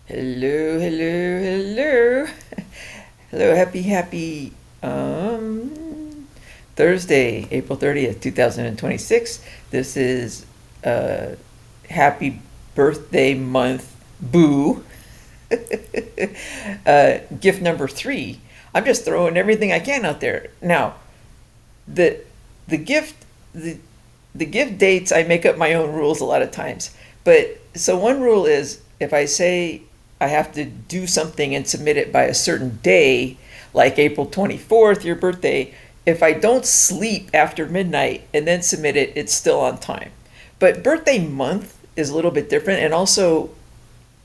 Hello, hello, hello. Hello, happy Thursday, April 30th, 2026. This is happy birthday month boo. Gift number 3. I'm just throwing everything I can out there. Now, the the gift the the gift dates, I make up my own rules a lot of times. But so one rule is if I say I have to do something and submit it by a certain day, like April 24th, your birthday, if I don't sleep after midnight and then submit it, it's still on time. But birthday month is a little bit different, and also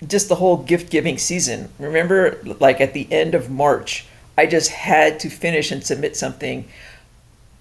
just the whole gift giving season. Remember, like at the end of March, I just had to finish and submit something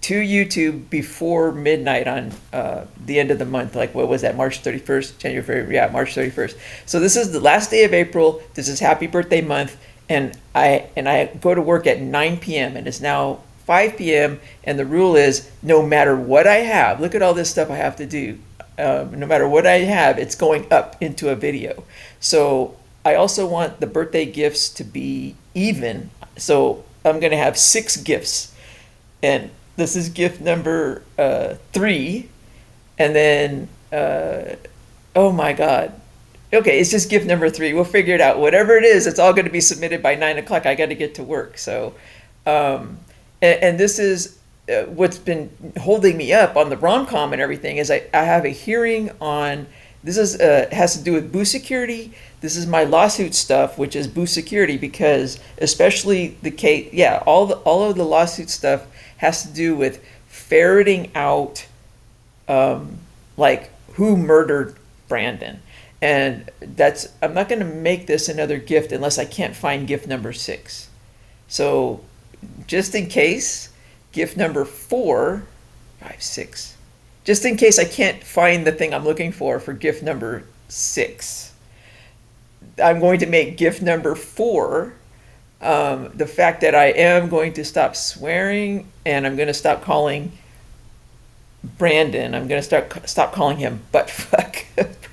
to YouTube before midnight on the end of the month. Like, what was that, March 31st, January, February? Yeah, March 31st. So this is the last day of April. This is happy birthday month. And I go to work at 9 p.m. and it's now 5 p.m. And the rule is no matter what I have, look at all this stuff I have to do. No matter what I have, it's going up into a video. So I also want the birthday gifts to be even. So I'm going to have 6 gifts. And this is gift number 3. And then, oh my God. Okay, it's just gift number 3. We'll figure it out. Whatever it is, it's all going to be submitted by 9 o'clock. I got to get to work. So, and this is what's been holding me up on the rom-com and everything is I have a hearing on, this is has to do with boo security. This is my lawsuit stuff, which is boo security, because especially the case, yeah, all of the lawsuit stuff has to do with ferreting out like who murdered Brandon. And I'm not going to make this another gift unless I can't find gift number 6. So just in case, gift number 4, 5, 6, just in case I can't find the thing I'm looking for gift number 6, I'm going to make gift number 4 the fact that I am going to stop swearing, and I'm going to stop calling Brandon. I'm going to stop calling him buttfuck,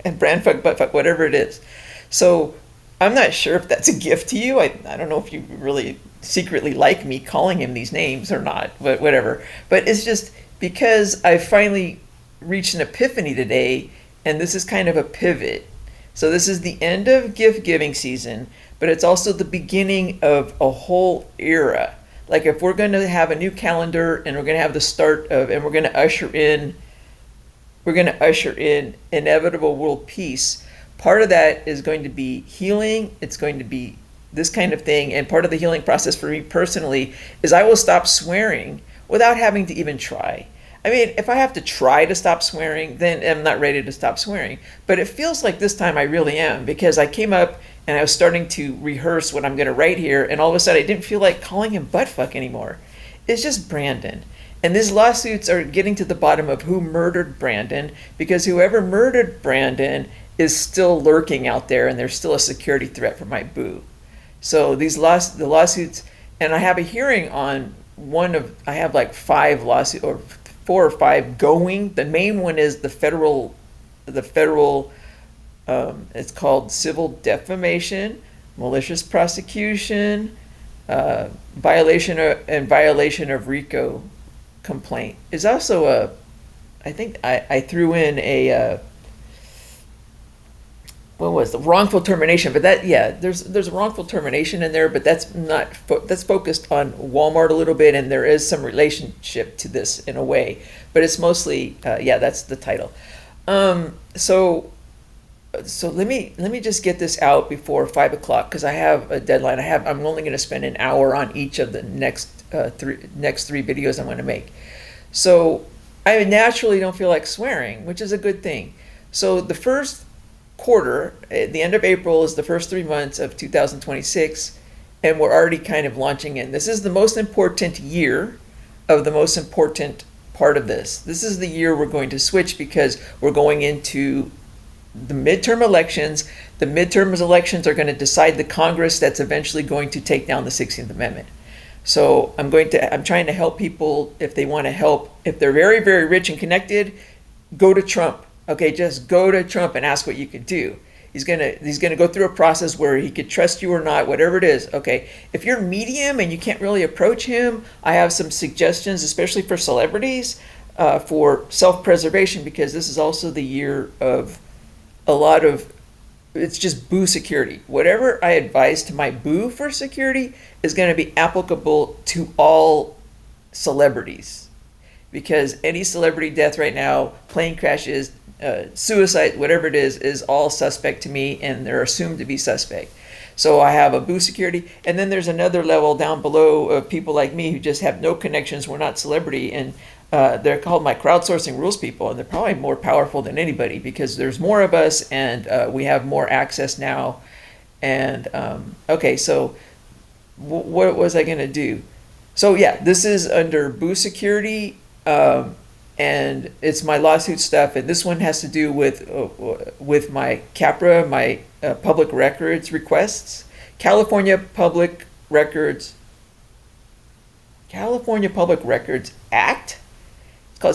and brandfuck, buttfuck, whatever it is. So I'm not sure if that's a gift to you. I don't know if you really secretly like me calling him these names or not, but whatever. But it's just because I finally reached an epiphany today, and this is kind of a pivot. So this is the end of gift giving season, but it's also the beginning of a whole era. Like if we're going to have a new calendar and we're going to have the start of, and we're going to usher in inevitable world peace. Part of that is going to be healing. It's going to be this kind of thing. And part of the healing process for me personally is I will stop swearing without having to even try. I mean, if I have to try to stop swearing, then I'm not ready to stop swearing. But it feels like this time I really am, because I came up and I was starting to rehearse what I'm going to write here, and all of a sudden I didn't feel like calling him buttfuck anymore. It's just Brandon. And these lawsuits are getting to the bottom of who murdered Brandon, because whoever murdered Brandon is still lurking out there, and there's still a security threat for my boo. So the lawsuits, and I have a hearing on I have like 5 lawsuits, or 4 or 5 going. The main one is the federal, it's called civil defamation, malicious prosecution, violation of RICO complaint. Is also I think I threw in what was the wrongful termination, but there's a wrongful termination in there, but that's not, that's focused on Walmart a little bit, and there is some relationship to this in a way, but it's mostly, that's the title. So let me just get this out before 5 o'clock, because I have a deadline. I'm only going to spend an hour on each of the next three videos I'm going to make. So I naturally don't feel like swearing, which is a good thing. So the first quarter, at the end of April, is the first 3 months of 2026, and we're already kind of launching in. This is the most important year of the most important part of this. This is the year we're going to switch, because we're going into the midterm elections. The midterm elections are going to decide the Congress that's eventually going to take down the 16th Amendment. So I'm trying to help people if they want to help. If they're very, very rich and connected, go to Trump. Okay, just go to Trump and ask what you could do. He's gonna go through a process where he could trust you or not, whatever it is. Okay, if you're medium and you can't really approach him, I have some suggestions, especially for celebrities, for self-preservation, because this is also the year of a lot of, it's just boo security. Whatever I advise to my boo for security is going to be applicable to all celebrities, because any celebrity death right now, plane crashes, suicide, whatever it is all suspect to me, and they're assumed to be suspect. So I have a boo security, and then there's another level down below of people like me who just have no connections. We're not celebrity, and they're called my crowdsourcing rules people, and they're probably more powerful than anybody because there's more of us, and we have more access now. And okay, so what was I gonna do? So yeah, this is under boo security, and it's my lawsuit stuff, and this one has to do with my CAPRA, my public records requests. California Public Records Act. It's called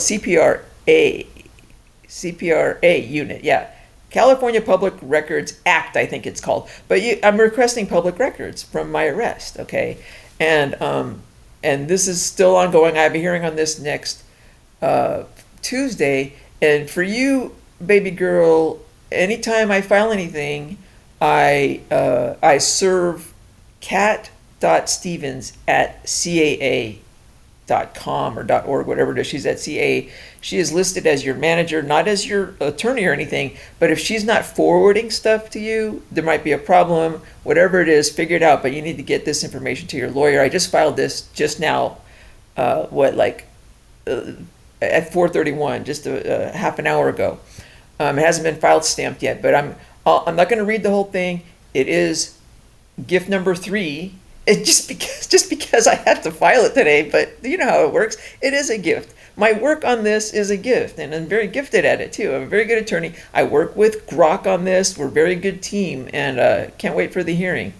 CPRA unit. Yeah, California Public Records Act, I think it's called. But I'm requesting public records from my arrest. Okay, and this is still ongoing. I have a hearing on this next Tuesday. And for you, baby girl, anytime I file anything, I serve cat.stevens@caa.com or .org, whatever it is. She's at CA. She is listed as your manager, not as your attorney or anything. But if she's not forwarding stuff to you, there might be a problem. Whatever it is, figure it out. But you need to get this information to your lawyer. I just filed this just now. At 4:31, just a half an hour ago. It hasn't been filed stamped yet, but I'm not going to read the whole thing. It is gift number 3. It just because I have to file it today, but you know how it works. It is a gift. My work on this is a gift, and I'm very gifted at it too. I'm a very good attorney. I work with Grok on this. We're a very good team, and can't wait for the hearing.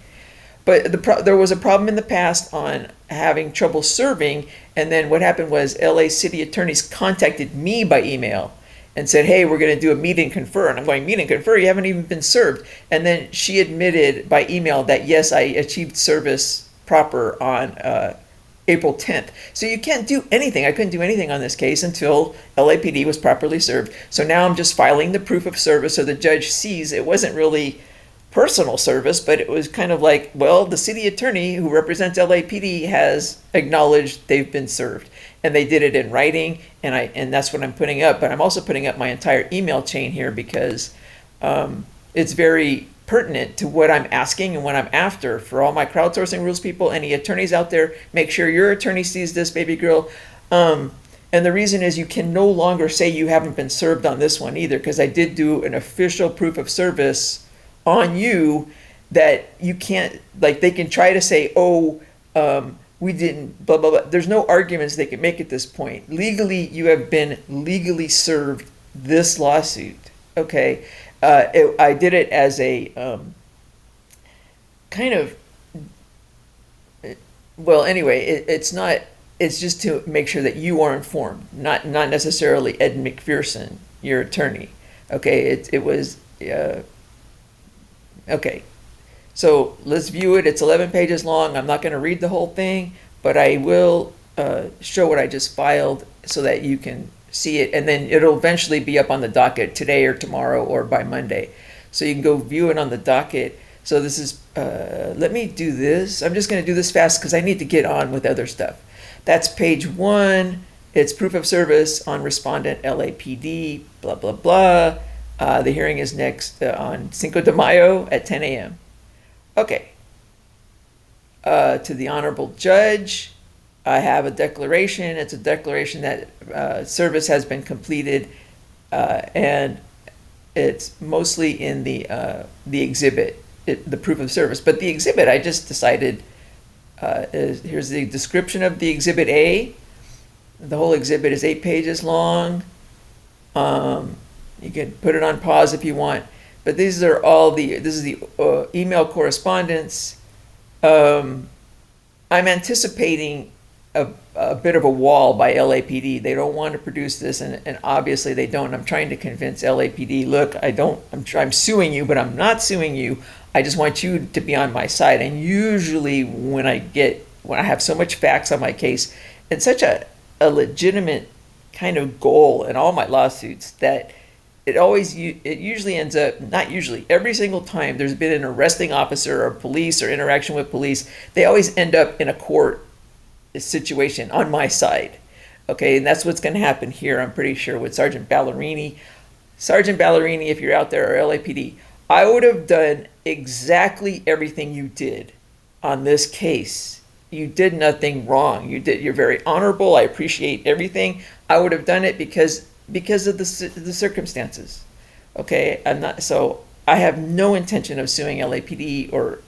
But there was a problem in the past on having trouble serving, and then what happened was LA city attorneys contacted me by email and said, hey, we're going to do a meet and confer. And I'm going, meet and confer? You haven't even been served. And then she admitted by email that, yes, I achieved service proper on April 10th. So you can't do anything. I couldn't do anything on this case until LAPD was properly served. So now I'm just filing the proof of service so the judge sees it wasn't really personal service, but it was kind of like, well, the city attorney who represents LAPD has acknowledged they've been served, and they did it in writing, and that's what I'm putting up. But I'm also putting up my entire email chain here because it's very pertinent to what I'm asking and what I'm after for all my crowdsourcing rules people. Any attorneys out there, make sure your attorney sees this, baby girl. And the reason is you can no longer say you haven't been served on this one either, because I did do an official proof of service on you that you can't, like, they can try to say, we didn't, blah, blah, blah. There's no arguments they can make at this point. Legally, you have been legally served this lawsuit, okay? I did it as a kind of, well, anyway, it's just to make sure that you are informed, not necessarily Ed McPherson, your attorney, okay? It was, okay, so let's view it. It's 11 pages long. I'm not going to read the whole thing, but I will show what I just filed so that you can see it, and then it'll eventually be up on the docket today or tomorrow or by Monday. So you can go view it on the docket. So this is, let me do this. I'm just going to do this fast because I need to get on with other stuff. That's page 1. It's proof of service on respondent LAPD, blah, blah, blah. The hearing is next on Cinco de Mayo at 10 a.m. Okay. To the Honorable Judge, I have a declaration. It's a declaration that service has been completed, and it's mostly in the exhibit, the proof of service. But the exhibit, I just decided, here's the description of the Exhibit A. The whole exhibit is 8 pages long. You can put it on pause if you want, but these are all this is the email correspondence. I'm anticipating a bit of a wall by LAPD. They don't want to produce this, and obviously they don't. I'm trying to convince LAPD, look, I'm suing you, but I'm not suing you. I just want you to be on my side. And usually when I have so much facts on my case and such a legitimate kind of goal in all my lawsuits, that it usually ends up, not usually, every single time there's been an arresting officer or police or interaction with police, they always end up in a court situation on my side. Okay, and that's what's going to happen here, I'm pretty sure, with Sergeant Ballerini. Sergeant Ballerini, if you're out there, or LAPD, I would have done exactly everything you did on this case. You did nothing wrong. You're very honorable. I appreciate everything. I would have done it because of the circumstances. Okay, I have no intention of suing LAPD or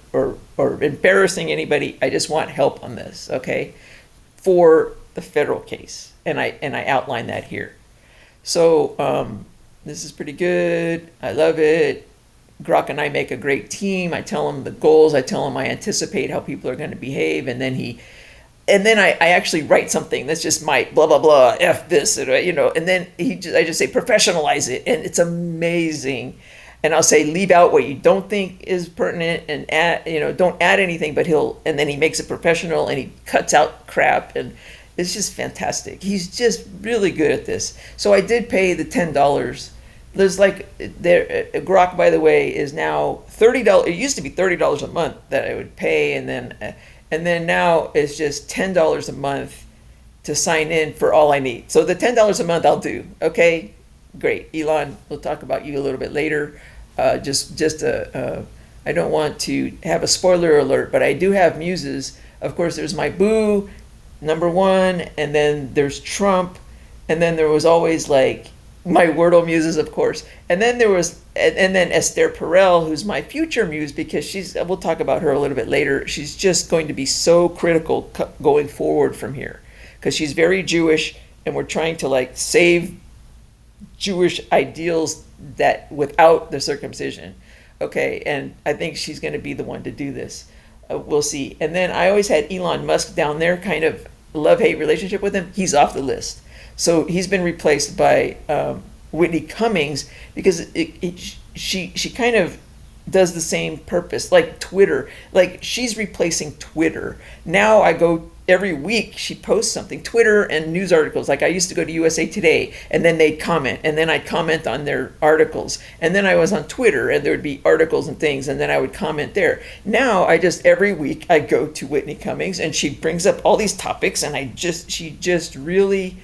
embarrassing anybody. I just want help on this, okay, for the federal case, and I outline that here. So this is pretty good. I love it. Grok and I make a great team. I tell him the goals. I tell him I anticipate how people are going to behave, and then I actually write something that's just my blah blah blah f this, and then I just say professionalize it, and it's amazing. And I'll say leave out what you don't think is pertinent, and don't add anything, but and then he makes it professional, and he cuts out crap, and it's just fantastic. He's just really good at this. So I did pay the $10. There's Grok, by the way, is now $30. It used to be $30 a month that I would pay, and then now it's just $10 a month to sign in for all I need. So the $10 a month I'll do. Okay, great. Elon, we'll talk about you a little bit later. I don't want to have a spoiler alert, but I do have muses. Of course, there's my boo, number one, and then there's Trump, and then there was always my Wordle muses, of course, and then then Esther Perel, who's my future muse, because we'll talk about her a little bit later. She's just going to be so critical going forward from here, because she's very Jewish, and we're trying to save Jewish ideals that without the circumcision. Okay, and I think she's going to be the one to do this. We'll see. And then I always had Elon Musk down there, kind of love-hate relationship with him. He's off the list. So he's been replaced by Whitney Cummings, because she kind of does the same purpose, like Twitter. She's replacing Twitter. Now I go every week, she posts something, Twitter and news articles. I used to go to USA Today, and then they'd comment, and then I'd comment on their articles. And then I was on Twitter, and there would be articles and things, and then I would comment there. Now every week I go to Whitney Cummings, and she brings up all these topics, and she just really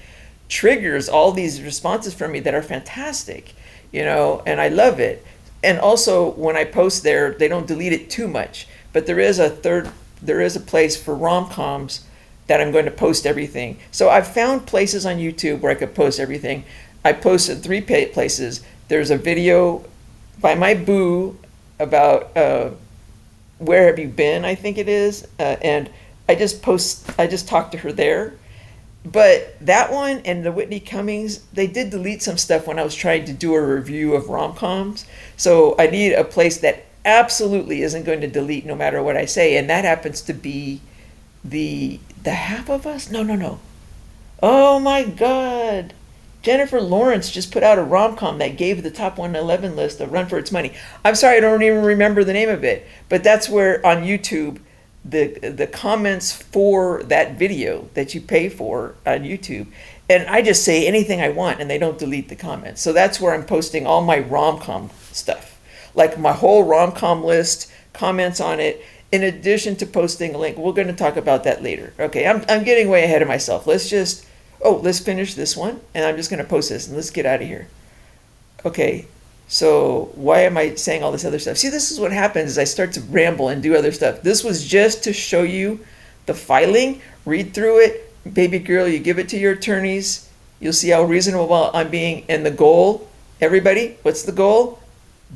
triggers all these responses from me that are fantastic, and I love it. And also, when I post there, they don't delete it too much, but there is a place for rom-coms that I'm going to post everything. So I've found places on YouTube where I could post everything. I posted 3 places. There's a video by my boo about where have you been, I think it is, and I just talked to her there. But that one and the Whitney Cummings, they did delete some stuff when I was trying to do a review of rom-coms. So I need a place that absolutely isn't going to delete no matter what I say. And that happens to be the Half of Us? No. Oh my God. Jennifer Lawrence just put out a rom-com that gave the top 111 list a run for its money. I'm sorry, I don't even remember the name of it. But that's where on YouTube, the comments for that video that you pay for on YouTube, and I just say anything I want, and they don't delete the comments. So that's where I'm posting all my rom-com stuff, my whole rom-com list, comments on it, in addition to posting a link. We're going to talk about that later. Okay, I'm getting way ahead of myself. Let's finish this one, and I'm just going to post this, and let's get out of here. Okay. So why am I saying all this other stuff? See, this is what happens is I start to ramble and do other stuff. This was just to show you the filing. Read through it. Baby girl, you give it to your attorneys. You'll see how reasonable I'm being. And the goal, everybody, what's the goal?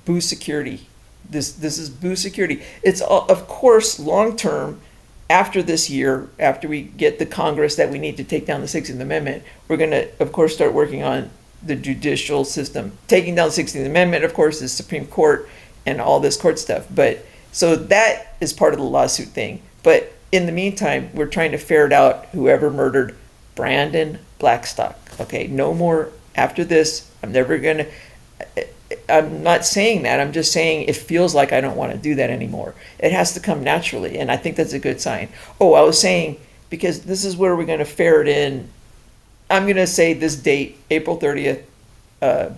Boo security. This is boo security. It's, of course, long-term, after this year, after we get the Congress that we need to take down the 16th Amendment, we're going to, of course, start working on the judicial system. Taking down the 16th Amendment, of course, is Supreme Court and all this court stuff. But so that is part of the lawsuit thing. But in the meantime, we're trying to ferret out whoever murdered Brandon Blackstock. Okay, no more after this. I'm not saying that. I'm just saying it feels like I don't want to do that anymore. It has to come naturally, and I think that's a good sign. Oh, I was saying, because this is where we're going to ferret in. I'm going to say this date, April 30th,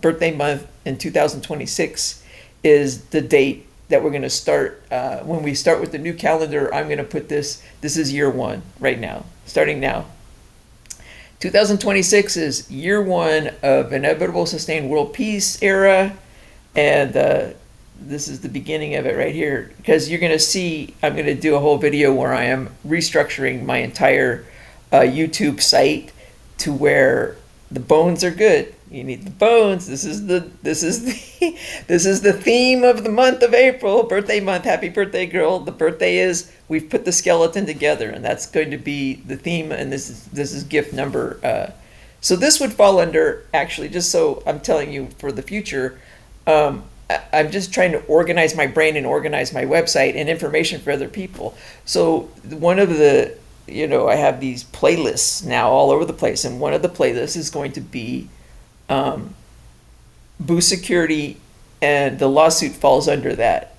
birthday month in 2026, is the date that we're going to start. When we start with the new calendar, I'm going to put this is year one right now, starting now. 2026 is year one of inevitable sustained world peace era, and this is the beginning of it right here, because you're going to see I'm going to do a whole video where I am restructuring my entire YouTube site to where the bones are good. You need the bones. This is the theme of the month of April, birthday month. Happy birthday, girl. The birthday is we've put the skeleton together, and that's going to be the theme. And this is gift number. So this would fall under, actually, just so I'm telling you for the future. I'm just trying to organize my brain and organize my website and information for other people. So one of the I have these playlists now all over the place, and one of the playlists is going to be Boost Security, and the lawsuit falls under that.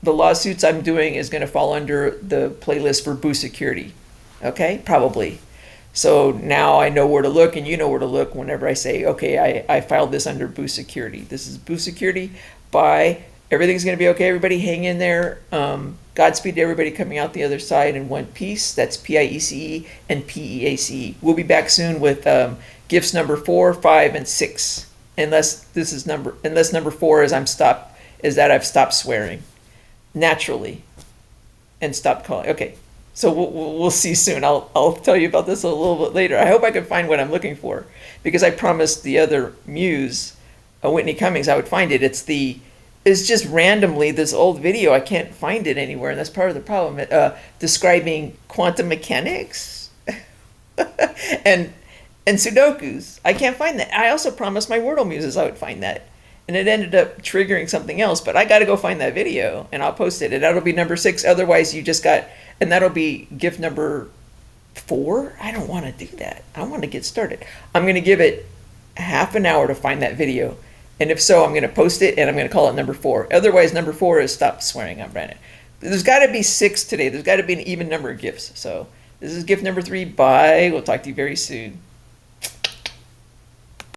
The lawsuits I'm doing is going to fall under the playlist for Boost Security. Okay, probably. So now I know where to look, and you know where to look whenever I say, okay, I filed this under Boost Security. This is Boost Security. Bye. Everything's going to be okay. Everybody hang in there. Godspeed to everybody coming out the other side in one piece. That's PIECE and PEACE. We'll be back soon with gifts number 4, 5, and 6. Unless number 4 is that I've stopped swearing naturally and stopped calling. Okay, so we'll see soon. I'll tell you about this a little bit later. I hope I can find what I'm looking for, because I promised the other muse, Whitney Cummings, I would find it. It's just randomly this old video. I can't find it anywhere, and that's part of the problem. Describing quantum mechanics and Sudokus. I can't find that. I also promised my Wordle muses I would find that, and it ended up triggering something else. But I got to go find that video, and I'll post it. And that'll be number 6. Otherwise, and that'll be gift number 4. I don't want to do that. I want to get started. I'm going to give it half an hour to find that video. And if so, I'm going to post it, and I'm going to call it number 4. Otherwise, number 4 is stop swearing on Brandon. There's got to be 6 today. There's got to be an even number of gifts. So this is gift number 3. Bye. We'll talk to you very soon.